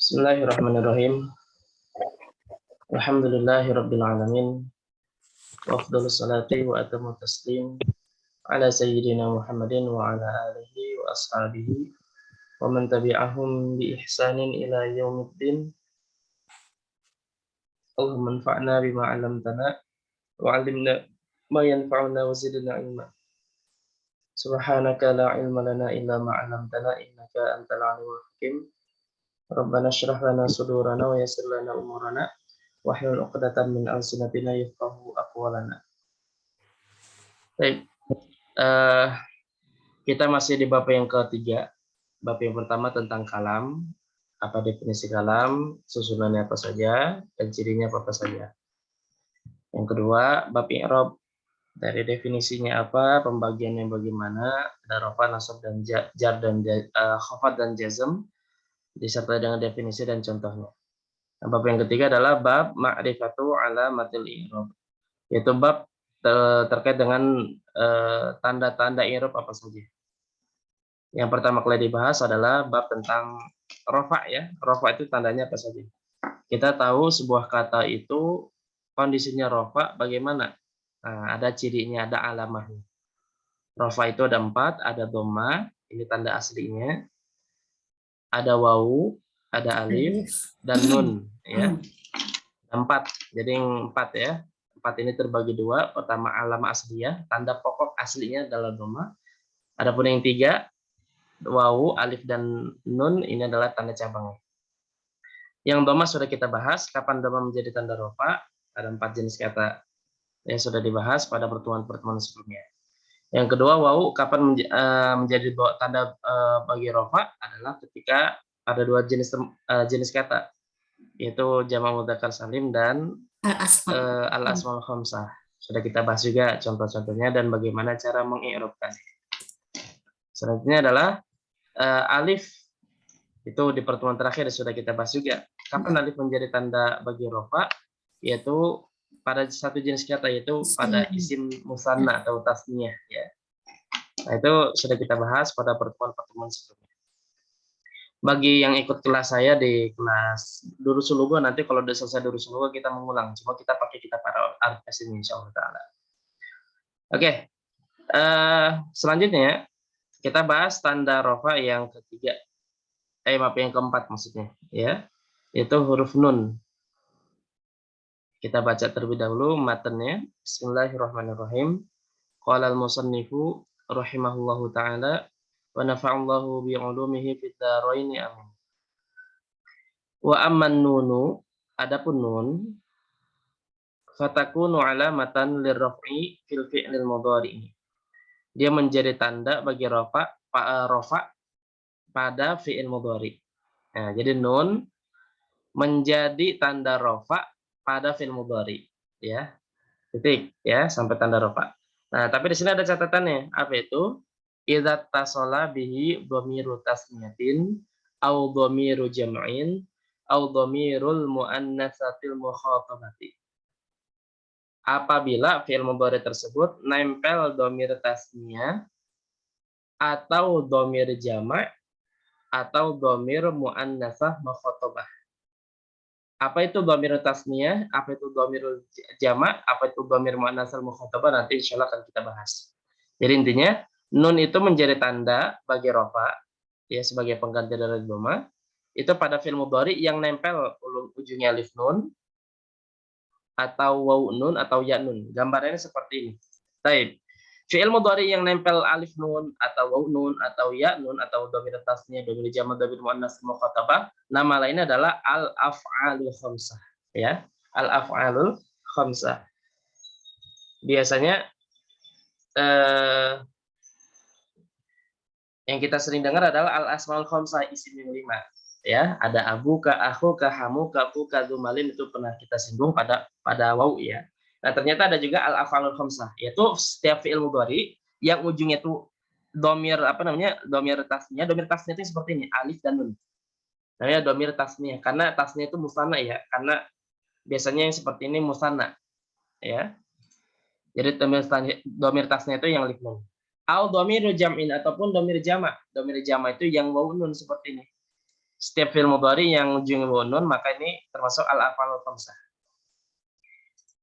Bismillahirrahmanirrahim. Alhamdulillahirabbil alamin. Wa afdhalus salati wa atammu taslim ala sayyidina Muhammadin wa ala alihi wa ashabihi wa man tabi'ahum bi ihsanin ila yaumiddin. Allahumma anfa'na bima 'allamtana wa 'allimna ma yanfa'una wa zidna ilma. Subhanaka la ilma lana illa ma 'allamtana innaka antal 'alimul hakim. Rabbana shrah lana sudurana wa yassir lana umurana wahlul 'uqdatam min alsinatina yafqahu aqwalana. Baik, eh, kita masih di bab yang ketiga. Bab yang pertama tentang kalam, apa definisi kalam, susunannya apa saja, dan cirinya apa saja. Yang kedua, bab i'rab, dari definisinya apa, pembagiannya bagaimana, ada rafa, nasab, dan jar dan khafad dan jazm, disertai dengan definisi dan contohnya. Nah, bab yang ketiga adalah bab ma'rifatu alamatil i'rab, yaitu bab terkait dengan tanda-tanda i'rab apa saja. Yang pertama kali dibahas adalah bab tentang rofa ya. Rofa itu tandanya apa saja. Kita tahu sebuah kata itu kondisinya rofa bagaimana. Nah, ada cirinya, ada alamahnya. Rofa itu ada 4, ada doma, ini tanda aslinya. Ada wawu, ada alif, dan nun. Ya. 4, jadi 4 ya. 4 ini terbagi 2. Pertama alamah asliyah, tanda pokok aslinya adalah doma. Adapun yang 3, wawu, alif, dan nun, ini adalah tanda cabangnya. Yang doma sudah kita bahas, kapan doma menjadi tanda rofa, ada 4 jenis kata yang sudah dibahas pada pertemuan-pertemuan sebelumnya. Yang kedua, wawu, kapan menjadi tanda bagi rofa, adalah ketika ada 2 jenis kata, yaitu jamak mudzakkar salim dan al-asmaul khamsah. Sudah kita bahas juga contoh-contohnya dan bagaimana cara mengi'rabkan. Selanjutnya adalah alif, itu di pertemuan terakhir sudah kita bahas juga. Kapan alif menjadi tanda bagi rofa? Yaitu pada satu jenis kata, yaitu pada isim musanna atau tasniyah. Ya. Nah, itu sudah kita bahas pada pertemuan-pertemuan sebelumnya. Bagi yang ikut kelas saya di kelas Durusul Lugha, nanti kalau sudah selesai Durusul Lugha kita mengulang. Cuma kita pakai kitab Al-Qasim insyaallah ta'ala. Oke. Selanjutnya kita bahas tanda rofa yang ketiga. Maaf, yang keempat maksudnya, ya, yaitu huruf nun. Kita baca terlebih dahulu matanya. Bismillahirrahmanirrahim. Qala al-musannifu rahimahullahu taala wa nafa'allahu bi 'ulumihi fid dharain amin. Wa amman nunu, adapun nun, fatakunu alamatan lirraf'i fil fi'lil mudhari. Dia menjadi tanda bagi rafa pada fi'il mudhari. Nah, jadi nun menjadi tanda rafa pada fi'il mudhari, ya. Titik ya, sampai tanda rafa. Nah, tapi di sini ada catatannya. Apa itu? Idza tasala bihi dhamiru tasniyatin au dhamiru jam'in au dhamirul muannatsatil mukhatabati. Apabila fi'il mudhari tersebut nempel dhamir tasniyah atau dhamir jama' atau dhamir muannatsah mukhatabah. Apa itu dhamir tasniyah, apa itu dhamir jama', apa itu dhamir muannatsul mukhatabah, nanti insyaallah akan kita bahas. Jadi intinya nun itu menjadi tanda bagi rafa ya, sebagai pengganti dari dhamma itu pada fi'il mudhari yang nempel ujungnya alif nun atau wawu nun atau ya nun. Gambarannya seperti ini. Baik. Fi'il mudhari yang nempel alif nun atau wawu nun atau ya nun atau dhamir tasniyah, dhamir jama', dhamir muannats mukhatabah, nama lainnya adalah al-af'alul khamsah, ya. Al-af'alul khamsah. Biasanya yang kita sering dengar adalah al-asmaul khamsah, isim yang 5, ya. Ada abuka, akhuka, hamuka, fuka, zumalin, itu pernah kita singgung pada wawu ya. Nah, ternyata ada juga al-af'alul khamsah, yaitu setiap fi'il mudhari yang ujungnya itu dhamir dhamir tasniyah. Dhamir tasniyah itu seperti ini, alif dan nun. Namanya dhamir tasniyah karena tasniyah itu musanna ya, karena biasanya yang seperti ini musanna, ya. Jadi dhamir tasniyah itu yang alif nun. Au dhamiru jam'in, ataupun dhamir jama'. Dhamir jama' itu yang wawu nun seperti ini. setiap fi'il mudhari yang ujungnya wawu nun maka ini termasuk al-af'alul khamsah.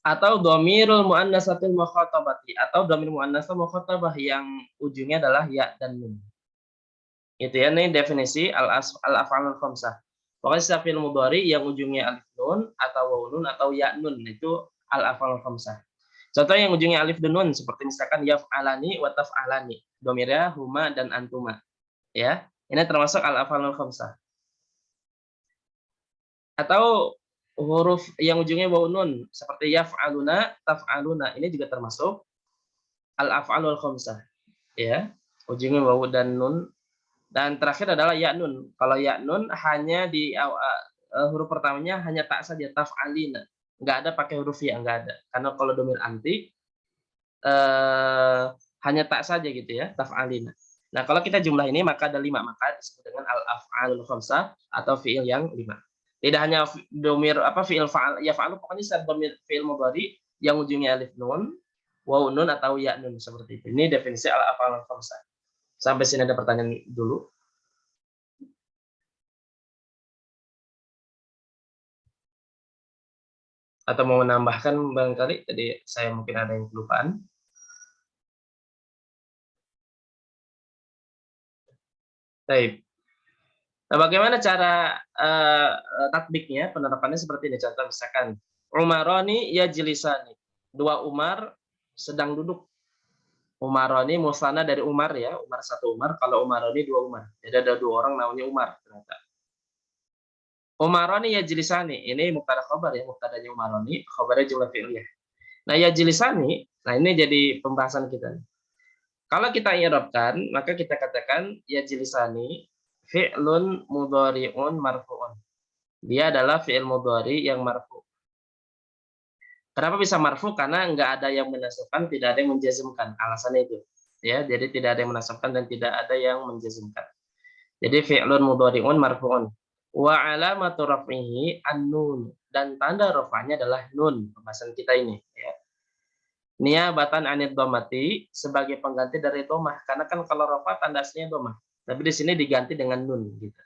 Atau dhamirul muannatsatil mukhatabati, atau dhamir muannatsatul mukhatabah yang ujungnya adalah ya dan nun. Itu ya, ini definisi al-af'alul khamsah. Pokoknya setiap fi'il mudhari yang ujungnya alif nun atau wawu nun atau ya nun itu al-af'alul khamsah. Contoh yang ujungnya alif dan nun seperti misalkan yaf'alani wa taf'alani. Dhamirnya huma dan antuma. Ya. Ini termasuk al-af'alul khamsah. Atau huruf yang ujungnya wawu nun seperti yaf'aluna, taf'aluna. Ini juga termasuk al-af'alul khamsah. Ya. Ujungnya wawu dan nun. Dan terakhir adalah ya nun. Kalau ya nun hanya di huruf pertamanya hanya tak saja, taf'alina. Enggak ada pakai huruf ya, enggak ada. Karena kalau domir anti hanya tak saja gitu ya, taf'alina. Nah, kalau kita jumlah ini maka ada 5, maka disebut dengan al-af'alul khamsah atau fi'il yang 5. Tidak hanya domir fi'il fa'al yaf'alu, pokoknya setiap domir fi'il mudhari yang ujungnya alif nun, wawu nun atau ya nun seperti itu. Ini definisi al-af'alul khamsah. Sampai sini ada pertanyaan dulu. Atau mau menambahkan barangkali, jadi saya mungkin ada yang kelupaan. Baik. Nah, bagaimana cara tatbiknya, penerapannya seperti ini. Contoh misalkan, Umaroni yajlisani. Dua Umar sedang duduk. Umaroni musana dari Umar ya, Umar satu Umar, kalau Umaroni dua Umar. Jadi ada dua orang namanya Umar ternyata. Umaroni yajlisani, ini mubtada khabar ya, mubtadanya Umaroni, khabarnya jumlah fi'liyah. Nah, yajlisani, nah ini jadi pembahasan kita. Kalau kita i'rabkan, maka kita katakan yajlisani fi'lun mudhari'un marfu'un. Dia adalah fi'il mudhari yang marfu'. Kenapa bisa marfu? Karena enggak ada yang menasabkan, tidak ada yang menjazmkan. Alasannya itu. Ya, jadi tidak ada yang menasabkan dan tidak ada yang menjazmkan. Jadi fi'lun mudhari'un marfu'un. Wa alamatu raf'ihi an-nun, dan tanda rafa'nya adalah nun. Pembahasan kita ini, ya. Niyabatan anid dhammati, sebagai pengganti dari dhammah. Karena kan kalau rafa tanda aslinya dhammah. Tapi di sini diganti dengan nun gitu.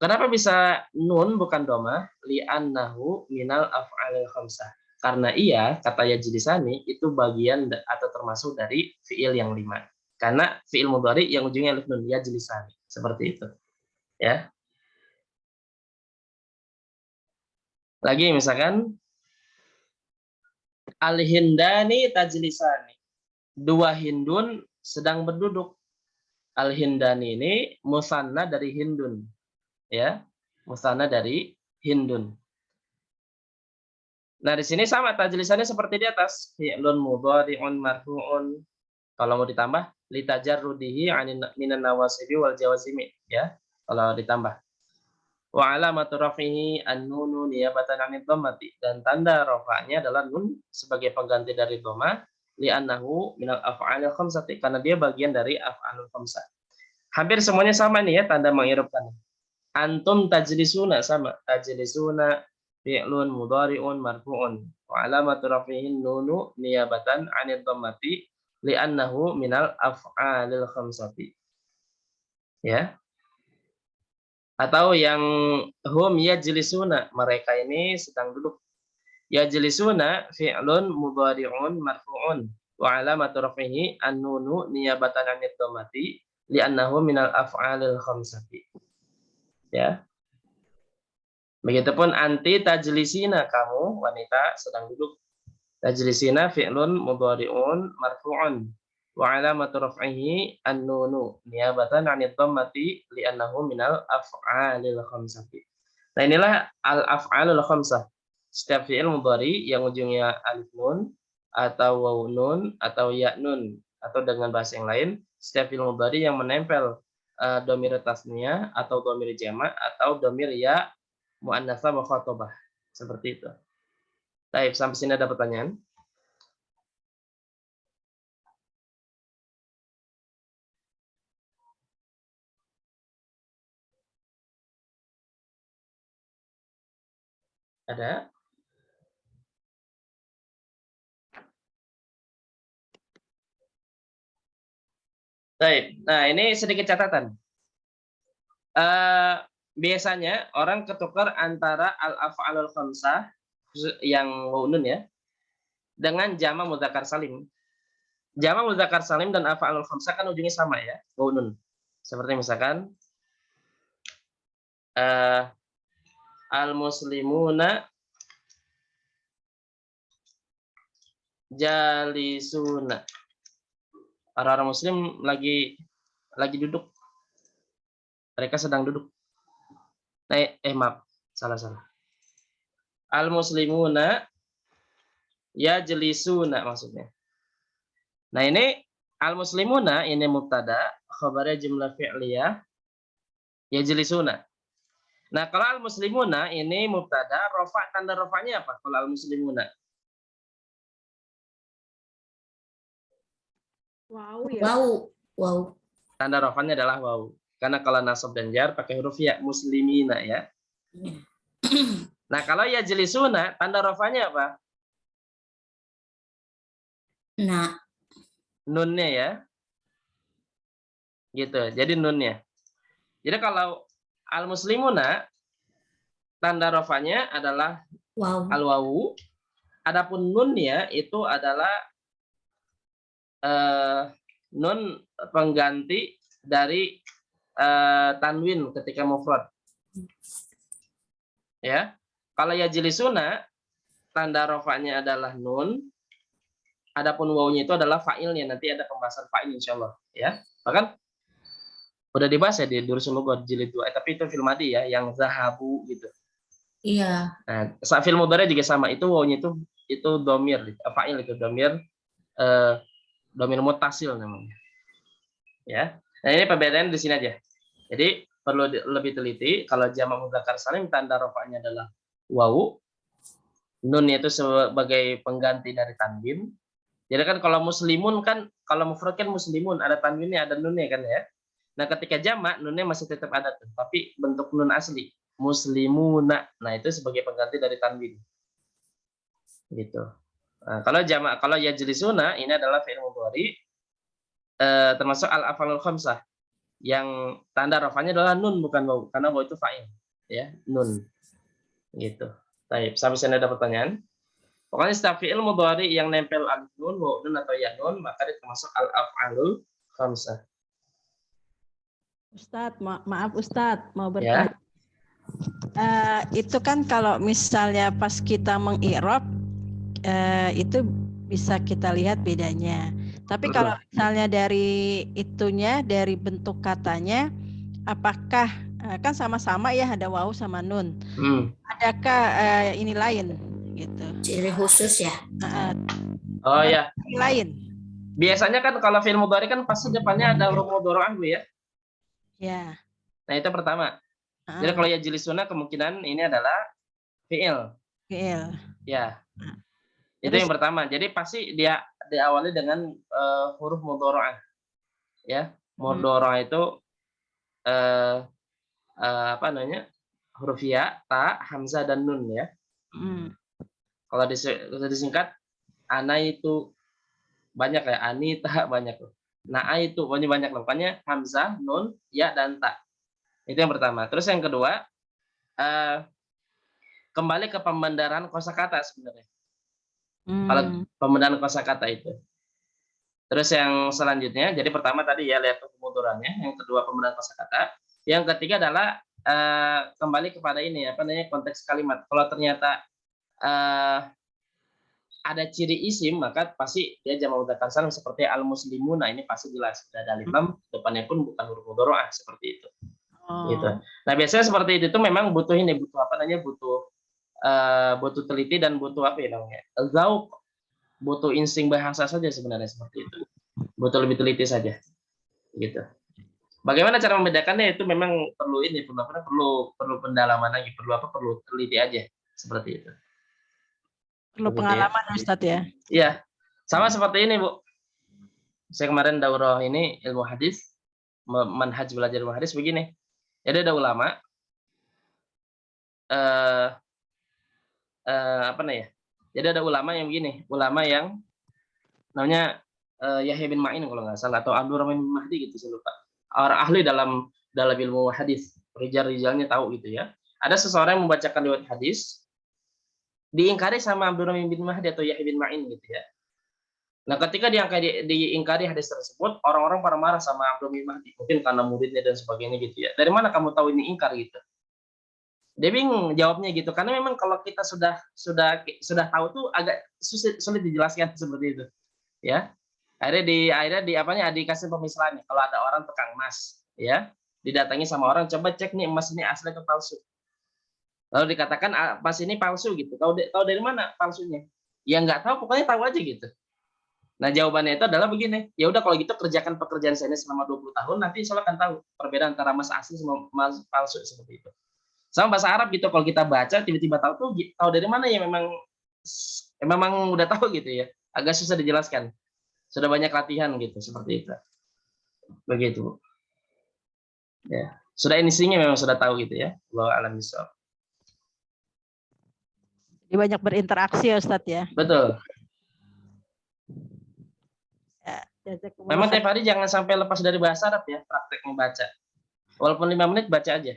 Kenapa bisa nun bukan dhammah? Li'annahu minal af'alil khamsah. Karena ia, kata Yajlisani, itu bagian atau termasuk dari fi'il yang 5. Karena fi'il mudhari yang ujungnya alif nun, Yajlisani. Seperti itu. Ya. Lagi misalkan al-hindani tajlisani. Dua Hindun sedang berduduk. Al-hindani ini musanna dari Hindun. Ya. Musanna dari Hindun. Nah, di sini sama tajlisannya seperti di atas. Fi'lun mudhari'un marfu'un. Kalau mau ditambah litajarrudihi minan nawasibi wal jawazimi, ya. Kalau ditambah. Wa alamatu rafihi an-nunu niyabatan 'anid dhammati, dan tanda rafa'nya adalah nun sebagai pengganti dari dhammah li'annahu minal af'alil khamsati, karena dia bagian dari af'alul khamsah. Hampir semuanya sama nih ya tanda mengirupkan. Antum tajlisuna sama, tajlisuna fi'lun mudhari'un marfu'un wa alamatu rafihi nunu niyabatan 'anid dhammati li'annahu minal af'alil khamsati. Ya. Atau yang hum yajlisuna, mereka ini sedang duduk. Yajlisuna fi'lun mudhari'un marfu'un wa alamatu rafihi an-nunu niyabatan 'anid dhammati li'annahu minal af'alil khamsati. Ya. Begitupun anti tajlisina, kamu wanita sedang duduk. Tajlisina fi'lun mudhari'un marfu'un wa alamatu raf'ihi an-nunu niyabatan 'anid dhammati li'annahu minal af'alil khamsati. Nah, inilah al-af'alul khamsah. Setiap fi'il mudhari yang ujungnya alif nun atau wawu nun atau ya nun, atau dengan bahasa yang lain, setiap fi'il mudhari yang menempel dhamir tasniyah atau dhamir jama' atau dhamir ya muannatsa mukhatabah. Seperti itu. Baik, sampai sini ada pertanyaan? Ada? Baik. Nah, ini sedikit catatan. biasanya orang ketukar antara al-af'alul khamsah yang wawu nun ya dengan jamak mudzakkar salim. Jamak mudzakkar salim dan af'alul khamsah kan ujungnya sama ya, wawu nun. Seperti misalkan al-muslimuna jalisuna. Orang-orang muslim lagi duduk. Mereka sedang duduk. Maaf, salah. Al-muslimuna yajlisuna maksudnya. Nah, ini al-muslimuna ini mubtada, khabarnya jumlah fi'liyah yajlisuna. Nah, kalau al-muslimuna ini mubtada, rafa, tanda rafanya apa kalau al-muslimuna? Wow ya. Wow. Tanda rafanya adalah wawu. Karena kalau nasab dan jar pakai huruf ya, muslimina ya. Nah, kalau yajlisuna, tanda rafanya apa? Nah, Nunnya ya. Gitu. Jadi nunnya. Jadi kalau al-muslimuna tanda rafanya adalah wow. al-wawu. Adapun nunnya itu adalah nun pengganti dari tanwin ketika mufrad. Ya. Kalau yajlisuna tanda rafanya adalah nun. Adapun wawunya itu adalah fa'ilnya. Nanti ada pembahasan fa'il insyaallah ya. Bahkan udah dibahas ya di Durusul Lughah jilid 2, tapi itu fil madi ya, yang zahabu gitu. Iya. Nah, fil mudhari juga sama, itu wawunya itu dhamir, fa'il itu dhamir muttasil namanya. Ya. Nah, ini perbedaan di sini aja. Jadi perlu lebih teliti, kalau jamak mudzakkar salim tanda rafa'nya adalah wawu. Nun itu sebagai pengganti dari tanwin. Jadi kan kalau muslimun kan, kalau mufrad kan muslimun, ada tanwinnya, ada nunnya kan ya. Nah, ketika jamak nunnya masih tetap ada tuh, tapi bentuk nun asli, muslimuna. Nah, itu sebagai pengganti dari tanwin. Gitu. Nah, kalau jamak, kalau yajlisuna ini adalah fi'il mudhari termasuk al-af'alul khamsah yang tanda rafanya adalah nun bukan wawu, karena wawu itu fa'il ya, nun. Gitu. Baik, sampai sini ada pertanyaan? Pokoknya setiap fi'il mudhari yang nempel alif nun, wawu nun atau ya nun, maka itu termasuk al-af'alul khamsah. Ustadz, maaf Ustadz, mau Ya. bertanya. Itu kan kalau misalnya pas kita mengi'rab, itu bisa kita lihat bedanya. Tapi kalau misalnya dari itunya, dari bentuk katanya, apakah kan sama-sama ya ada wawu sama nun? Adakah ini lain gitu? Ciri khusus ya. Oh ya. Ini lain. Biasanya kan kalau fi'il mudhari kan pasti depannya ada huruf mudhari'ah ya. Ya. Nah, itu pertama. Jadi kalau yajlisuna kemungkinan ini adalah fi'il. Fi'il. Ya. Itu yang pertama. Jadi pasti dia diawali dengan huruf mudhari'ah. Ya. Mudhari'ah itu apa namanya? Huruf ya, ta, hamzah dan nun ya. Kalau disingkat ana itu banyak ya, anita banyak loh. Nah, itu banyak makanya hamzah, nun, ya dan ta. Itu yang pertama. Terus yang kedua, kembali ke pembenaran kosakata sebenarnya. Kalau pembenaran kosakata itu. Terus yang selanjutnya, jadi pertama tadi ya lihat pemuturannya, yang kedua pembenaran kosakata, yang ketiga adalah kembali kepada ini apa namanya konteks kalimat. Kalau ternyata ada ciri isim, maka pasti dia jamak mudzakkar salim seperti al-muslimuna, ini pasti jelas sudah ada alif lam, depannya pun bukan huruf mudhari'ah seperti itu. Gitu. Nah, biasanya seperti itu memang butuh ini, butuh apa namanya, butuh teliti dan butuh apa ya namanya, zauq, butuh insting bahasa saja sebenarnya seperti itu. Butuh lebih teliti saja. Gitu. Bagaimana cara membedakannya itu memang perlu ini, perlu pendalaman lagi, perlu teliti aja seperti itu. Perlu pengalaman ya, Ustadz ya. Iya. Sama seperti ini, Bu. Saya kemarin daurah ini ilmu hadis, manhaj belajar ilmu hadis begini. Jadi ada ulama apa namanya? Jadi ada ulama yang begini, ulama yang namanya Yahya bin Ma'in kalau nggak salah, atau Abdurrahman bin Mahdi gitu, saya lupa. Orang ahli dalam ilmu hadis. rijal-rijalnya tahu gitu ya. Ada seseorang yang membacakan riwayat hadis, diingkari sama Abdurrahman bin Mahdi atau Yahya bin Ma'in gitu ya. Nah, ketika diingkari hadis tersebut, orang-orang pada marah sama Abdurrahman bin Mahdi, mungkin karena muridnya dan sebagainya gitu ya. Dari mana kamu tahu ini ingkar gitu? Dia bingung jawabnya gitu, karena memang kalau kita sudah tahu tuh agak sulit dijelaskan seperti itu, ya. Akhirnya dikasih pemisalannya. Kalau ada orang tukang emas, ya, didatangi sama orang, coba cek nih emas ini asli atau palsu. Lalu dikatakan emas ini palsu gitu. Tahu dari mana palsunya? Ya nggak tahu, pokoknya tahu aja gitu. Nah, jawabannya itu adalah begini, ya udah kalau gitu kerjakan pekerjaan saya ini selama 20 tahun, nanti insya Allah akan tahu perbedaan antara emas asli sama emas palsu seperti itu. Sama bahasa Arab gitu, kalau kita baca tiba-tiba tahu dari mana ya, memang udah tahu gitu ya. Agak susah dijelaskan. Sudah banyak latihan gitu, seperti itu. Begitu. Ya. Sudah inisinya memang sudah tahu gitu ya. Wallahu a'lam bishawab. Jadi banyak berinteraksi ya Ustadz ya. Betul. Jazakumullah Memang khair. tiap hari jangan sampai lepas dari bahasa Arab ya, praktek membaca. Walaupun 5 menit baca aja.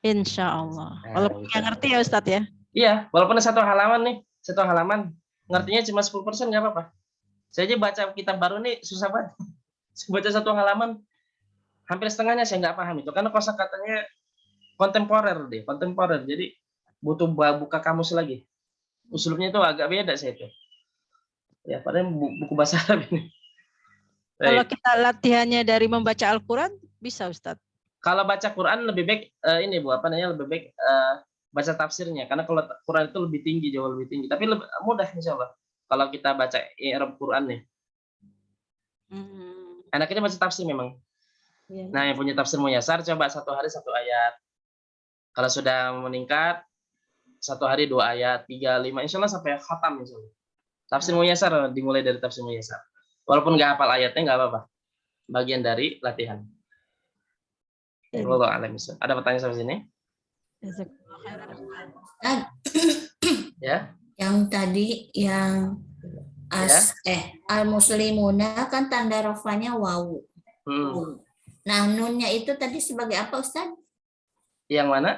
Insya Allah. Nah, Walaupun gitu. nggak ngerti ya Ustadz ya. Iya, walaupun satu halaman ngertinya cuma 10% nggak apa-apa. Saya aja baca kitab baru nih susah banget. Saya baca satu halaman, hampir setengahnya saya nggak paham itu, karena kosakatanya kontemporer. Jadi butuh buka kamus lagi. Usulnya itu agak beda saya itu. Ya, padahal buku bahasa Arab ini. Kalau Baik. kita latihannya dari membaca Al-Quran, bisa Ustadz. Kalau baca Quran lebih baik lebih baik baca tafsirnya, karena kalau Quran itu lebih tinggi, jauh lebih tinggi, tapi lebih mudah insya Allah kalau kita baca Arab Quran nih. Enaknya baca tafsir memang. Ya. Nah, yang punya tafsir Muyassar coba 1 hari 1 ayat. Kalau sudah meningkat 1 hari 2 ayat, 3, 5, insya Allah sampai khatam insya Allah. Tafsir Muyassar dimulai dari tafsir Muyassar. Walaupun nggak hafal ayatnya nggak apa-apa. Bagian dari latihan. Wallahu a'lam bishawab. Ada pertanyaan sampai sini? Ya. Yang tadi yang al-muslimuna kan tanda rafanya wawu. Nah, nunnya itu tadi sebagai apa, Ustaz? Yang mana?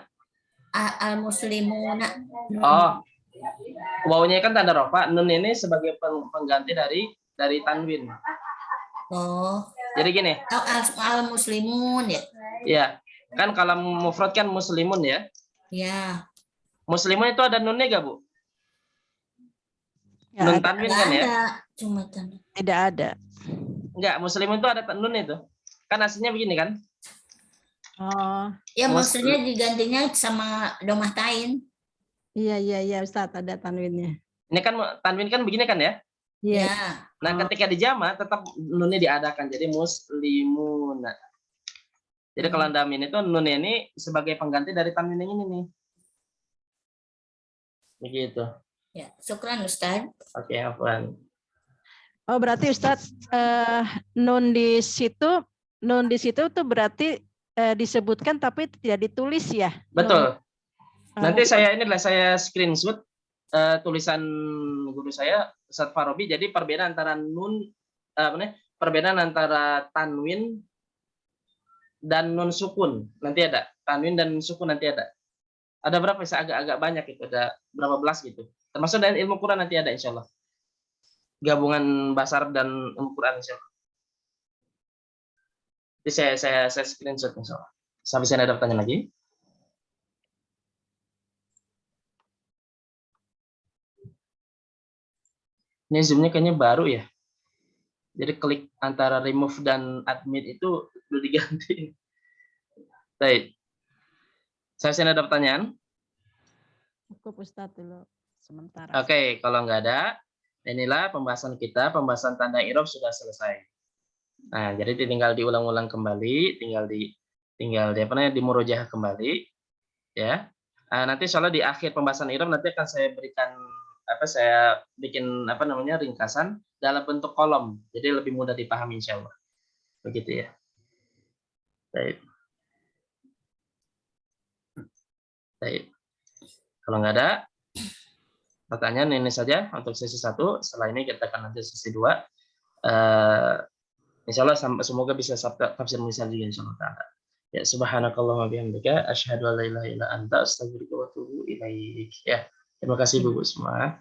Al-muslimuna. Oh, wawunya kan tanda rafa, nun ini sebagai pengganti dari tanwin. Oh. Jadi gini. Al-muslimun ya. Iya. Kan kalau mufrad kan muslimun ya. Ya. Muslimun itu ada nunnya nggak, Bu? Ya, Nun tanwin kan ya? Ada, cuma tanwin. Tidak ada. Enggak, muslimun itu ada nun itu. Kan aslinya begini kan? Oh. Ya, maksudnya digantinya sama domah tain. Iya Ustadz, ada tanwinnya. Ini kan tanwin kan begini kan ya? Iya. Ya. Nah, ketika dijama tetap nunnya diadakan, jadi muslimun. Jadi kalau Anda min itu nun ini sebagai pengganti dari tanwin yang ini nih. Begitu. Ya, syukran Ustaz. Oke, afwan. Oh, berarti Ustadz nun di situ tuh berarti disebutkan tapi tidak ditulis ya? Betul. Nanti saya screenshot tulisan guru saya Ustadz Farabi. Jadi perbedaan antara perbedaan antara tanwin dan nun sukun nanti ada. Tanwin dan sukun nanti ada. Ada berapa? Saya agak banyak itu, ada berapa belas gitu. Termasuk dari ilmu Quran nanti ada insya Allah. Gabungan bahasa Arab dan ilmu Quran insya Allah. Jadi saya screenshot insya Allah. Sampai saya ada pertanyaan lagi. Ini Zoom-nya kayaknya baru ya. Jadi klik antara remove dan admit itu udah diganti. Baik. Saya ada pertanyaan. Cukup Ustadz dulu sementara. Oke, kalau nggak ada, inilah pembahasan kita, pembahasan tanda i'rab sudah selesai. Nah, jadi tinggal diulang-ulang kembali, tinggal dimurojah kembali, ya. Nah, nanti insyaallah di akhir pembahasan i'rab nanti akan saya bikin ringkasan dalam bentuk kolom, jadi lebih mudah dipahami insyaallah. Begitu ya. Baik. Kalau nggak ada pertanyaan, ini saja untuk sesi 1. Setelah ini kita akan nanti sesi 2. Insya Allah semoga bisa tafsir misal juga insya Allah. Ya, subhanakallahumma bihamdika asyhadu an la ilaha illa anta astaghfiruka wa atubu ilaik. Ya, terima kasih Bu semua.